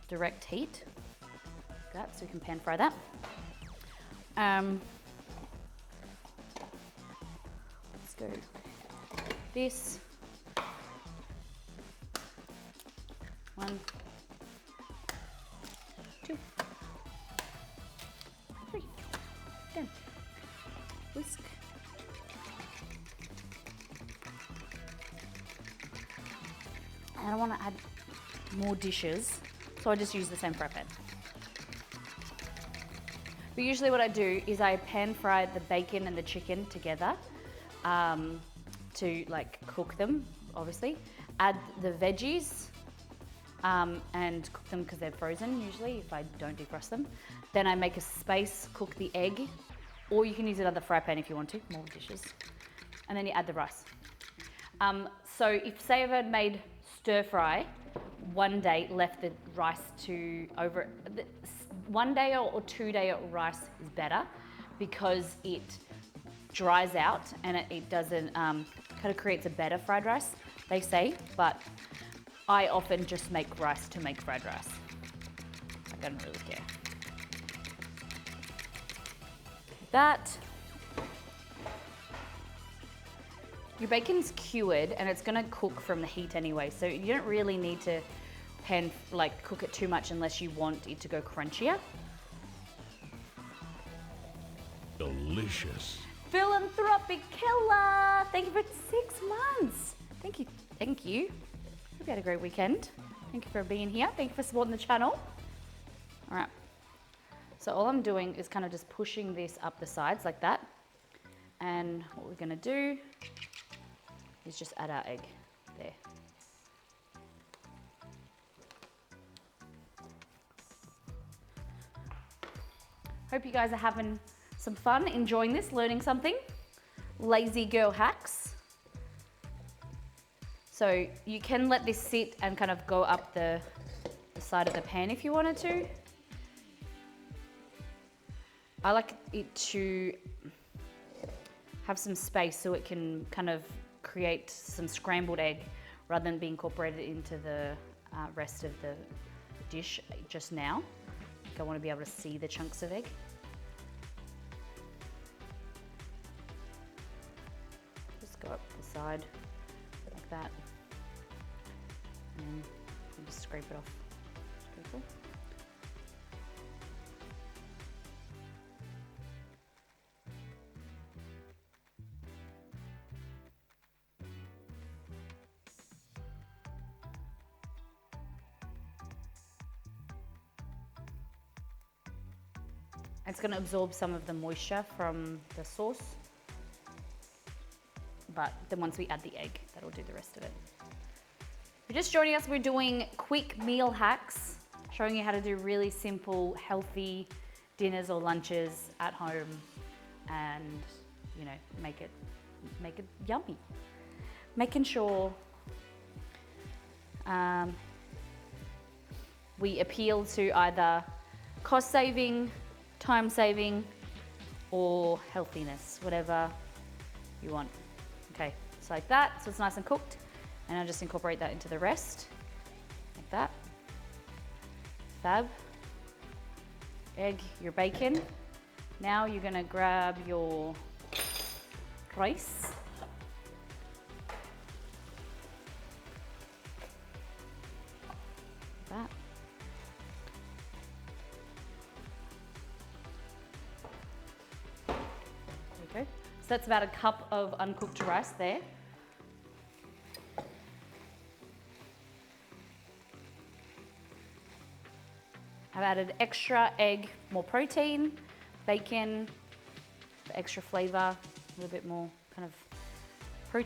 direct heat. Like that, so we can pan fry that. Let's go this. 1, 2, 3, then whisk. I don't want to add more dishes, so I just use the same fry pan. But usually what I do is I pan fry the bacon and the chicken together to like cook them, obviously. Add the veggies and cook them because they're frozen usually if I don't defrost them. Then I make a space, cook the egg, or you can use another fry pan if you want to, more dishes. And then you add the rice. So if say if I'd made stir fry, one day left the rice to over, 1 day or 2 day rice is better because it dries out and it doesn't, kind of creates a better fried rice, they say, but I often just make rice to make fried rice. I don't really care. That. Your bacon's cured and it's gonna cook from the heat anyway, so you don't really need to cook it too much unless you want it to go crunchier. Delicious. Philanthropic Killer, thank you for 6 months. Thank you, thank you. Hope you had a great weekend. Thank you for being here. Thank you for supporting the channel. All right, so all I'm doing is kind of just pushing this up the sides like that. And what we're gonna do is just add our egg there. Hope you guys are having some fun, enjoying this, learning something. Lazy girl hacks. So you can let this sit and kind of go up the side of the pan if you wanted to. I like it to have some space so it can kind of create some scrambled egg rather than be incorporated into the rest of the dish just now. I want to be able to see the chunks of egg. Just go up the side like that. And just scrape it off. Cool. It's going to absorb some of the moisture from the sauce, but then once we add the egg, that'll do the rest of it. If you're just joining us, we're doing quick meal hacks, showing you how to do really simple, healthy dinners or lunches at home and, you know, make it yummy. Making sure we appeal to either cost saving, time saving, or healthiness, whatever you want. Okay, so like that, so it's nice and cooked, and I'll just incorporate that into the rest, like that. Fab. Egg, your bacon. Now you're gonna grab your rice. Like that. There we go. So that's about a cup of uncooked rice there. I've added extra egg, more protein, bacon, extra flavor, a little bit more kind of